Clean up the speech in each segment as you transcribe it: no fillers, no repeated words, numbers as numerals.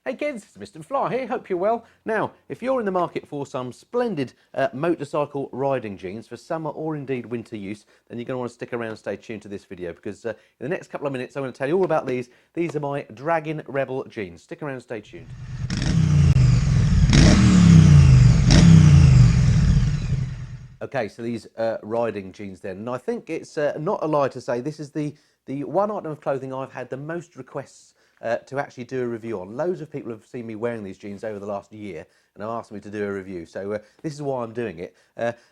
Hey kids, it's Mr. Fly here, hope you're well. Now, if you're in the market for some splendid motorcycle riding jeans for summer or indeed winter use, then you're going to want to stick around and stay tuned to this video because in the next couple of minutes I'm going to tell you all about these. These are my Draggin Rebel Jeans. Stick around and stay tuned. Okay, so these riding jeans then, and I think it's not a lie to say this is the one item of clothing I've had the most requests to actually do a review on. Loads of people have seen me wearing these jeans over the last year and have asked me to do a review, so this is why I'm doing it.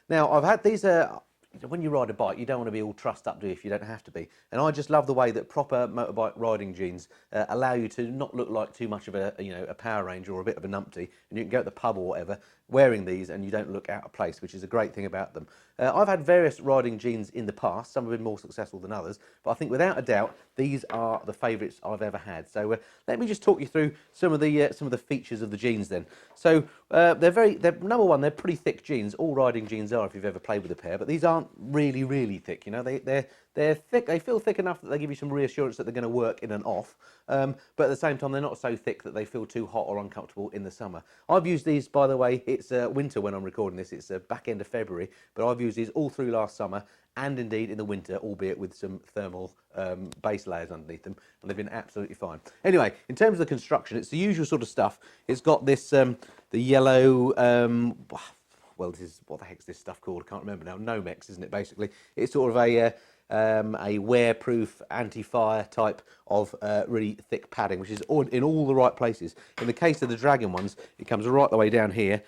Now, I've had these, when you ride a bike, you don't want to be all trussed up, do you, if you don't have to be. And I just love the way that proper motorbike riding jeans allow you to not look like too much of a, a Power Ranger or a bit of a numpty, and you can go to the pub or whatever wearing these and you don't look out of place, which is a great thing about them. I've had various riding jeans in the past, some have been more successful than others, but I think without a doubt these are the favourites I've ever had. So let me just talk you through some of the features of the jeans then. So they're number one, they're pretty thick jeans. All riding jeans are if you've ever played with a pair, but these aren't really thick. You know, they're thick. They feel thick enough that they give you some reassurance that they're going to work in and off, but at the same time they're not so thick that they feel too hot or uncomfortable in the summer. I've used these, by the way, it's winter when I'm recording this, it's back end of February, but I've used these all through last summer and indeed in the winter, albeit with some thermal base layers underneath them, and they've been absolutely fine. Anyway, in terms of the construction, it's the usual sort of stuff. It's got this, the yellow, well, this is, what the heck's this stuff called? I can't remember now. Nomex, isn't it, basically? It's sort of a wear-proof, anti-fire type of really thick padding, which is in all the right places. In the case of the Draggin ones, it comes right the way down here,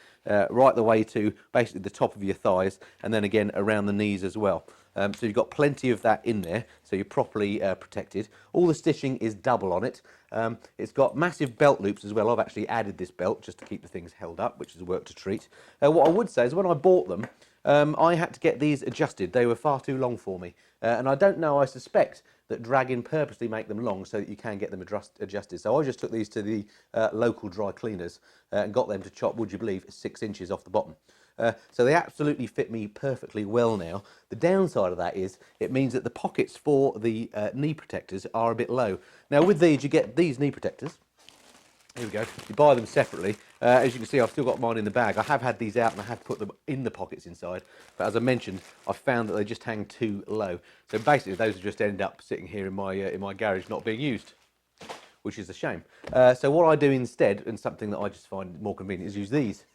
right the way to basically the top of your thighs, and then again around the knees as well. So you've got plenty of that in there, so you're properly protected. All the stitching is double on it. It's got massive belt loops as well. I've actually added this belt just to keep the things held up, which is work to treat. What I would say is when I bought them, I had to get these adjusted. They were far too long for me. And I don't know, I suspect that Draggin purposely make them long so that you can get them adjusted. So I just took these to the local dry cleaners and got them to chop, would you believe, 6 inches off the bottom. So they absolutely fit me perfectly well now. The downside of that is it means that the pockets for the knee protectors are a bit low. Now with these, you get these knee protectors. Here we go. You buy them separately. As you can see, I've still got mine in the bag. I have had these out and I have put them in the pockets inside. But as I mentioned, I found that they just hang too low. So basically, those just end up sitting here in my garage, not being used, which is a shame. So what I do instead, and something that I just find more convenient, is use these.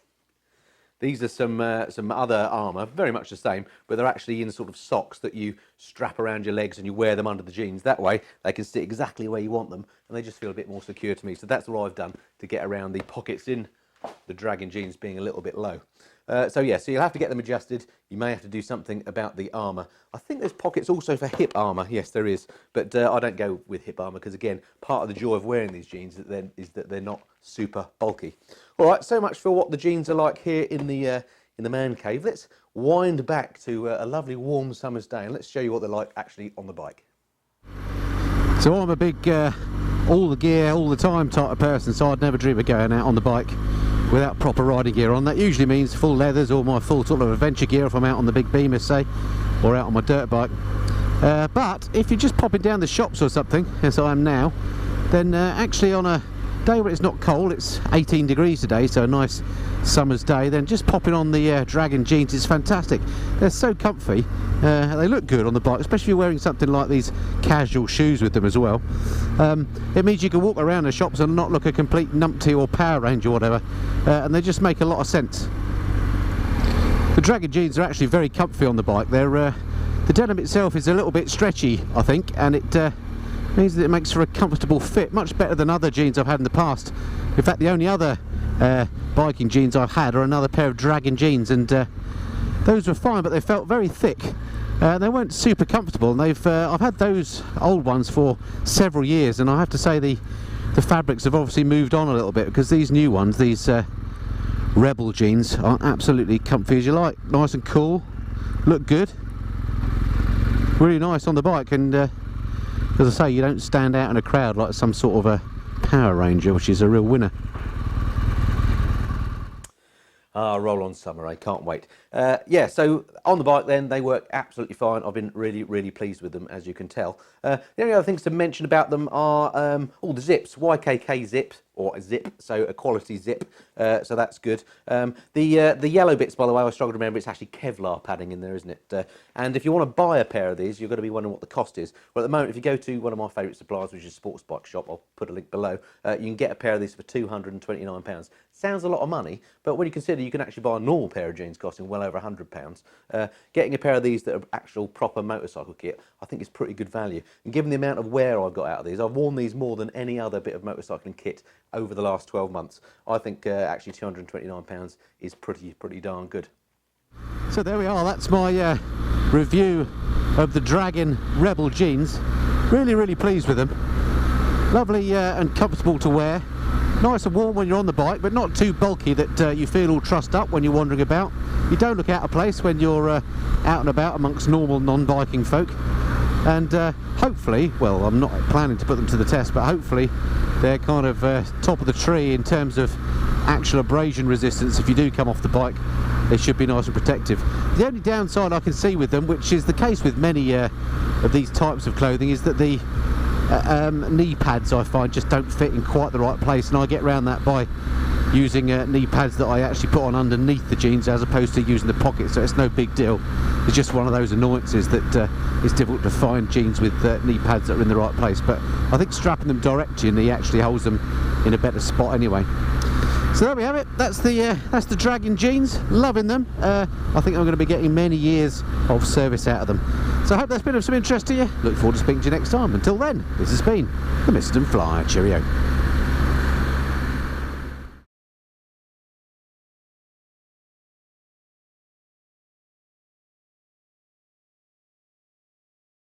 These are some other armour, very much the same, but they're actually in sort of socks that you strap around your legs and you wear them under the jeans. That way, they can sit exactly where you want them, and they just feel a bit more secure to me. So that's what I've done to get around the pockets in the Draggin jeans being a little bit low. So yeah, so you'll have to get them adjusted. You may have to do something about the armour. I think there's pockets also for hip armour. Yes, there is, but I don't go with hip armour because, again, part of the joy of wearing these jeans is that they're not super bulky. All right, so much for what the jeans are like here in the man cave. Let's wind back to a lovely warm summer's day and let's show you what they're like actually on the bike. So I'm a big all the gear all the time type of person, so I'd never dream of going out on the bike without proper riding gear on. That usually means full leathers or my full sort of adventure gear if I'm out on the big beamer, say, or out on my dirt bike. But if you're just popping down the shops or something, as I am now, then actually on a day where it's not cold, it's 18 degrees today, so a nice summer's day, then just popping on the Draggin jeans is fantastic. They're so comfy, they look good on the bike, especially if you're wearing something like these casual shoes with them as well. It means you can walk around the shops and not look a complete numpty or Power Ranger or whatever, and they just make a lot of sense. The Draggin jeans are actually very comfy on the bike. They're the denim itself is a little bit stretchy, I think, and it means that it makes for a comfortable fit, much better than other jeans I've had in the past. In fact, the only other biking jeans I've had are another pair of Draggin jeans, and those were fine, but they felt very thick. They weren't super comfortable, and I've had those old ones for several years, and I have to say the fabrics have obviously moved on a little bit, because these new ones, these Rebel jeans, are absolutely comfy as you like, nice and cool, look good, really nice on the bike, and as I say, you don't stand out in a crowd like some sort of a Power Ranger, which is a real winner. Roll on summer, can't wait. Yeah, so on the bike then, they work absolutely fine. I've been really pleased with them, as you can tell. The only other things to mention about them are all the zips, YKK zips. or a zip, so a quality zip, so that's good. The yellow bits, by the way, I struggle to remember, it's actually Kevlar padding in there, isn't it? And if you want to buy a pair of these, you're going to be wondering what the cost is. Well, at the moment, if you go to one of my favourite suppliers, which is Sports Bike Shop, I'll put a link below, you can get a pair of these for £229. Sounds a lot of money, but when you consider you can actually buy a normal pair of jeans costing well over £100, getting a pair of these that are actual proper motorcycle kit, I think is pretty good value. And given the amount of wear I've got out of these, I've worn these more than any other bit of motorcycling kit over the last 12 months. I think actually £229 is pretty darn good. So there we are, that's my review of the Draggin Rebel jeans. Really pleased with them. Lovely and comfortable to wear. Nice and warm when you're on the bike, but not too bulky that you feel all trussed up when you're wandering about. You don't look out of place when you're out and about amongst normal non-biking folk. And hopefully, well, I'm not planning to put them to the test, but hopefully they're kind of top of the tree in terms of actual abrasion resistance. If you do come off the bike, they should be nice and protective. The only downside I can see with them, which is the case with many of these types of clothing, is that the knee pads I find just don't fit in quite the right place, and I get around that by using knee pads that I actually put on underneath the jeans as opposed to using the pocket, so it's no big deal. It's just one of those annoyances that it's difficult to find jeans with knee pads that are in the right place, but I think strapping them direct to your knee actually holds them in a better spot anyway. So there we have it, that's the Draggin jeans, loving them. I think I'm going to be getting many years of service out of them. So I hope that's been of some interest to you. Look forward to speaking to you next time. Until then, this has been the Mr. and Flyer. Cheerio.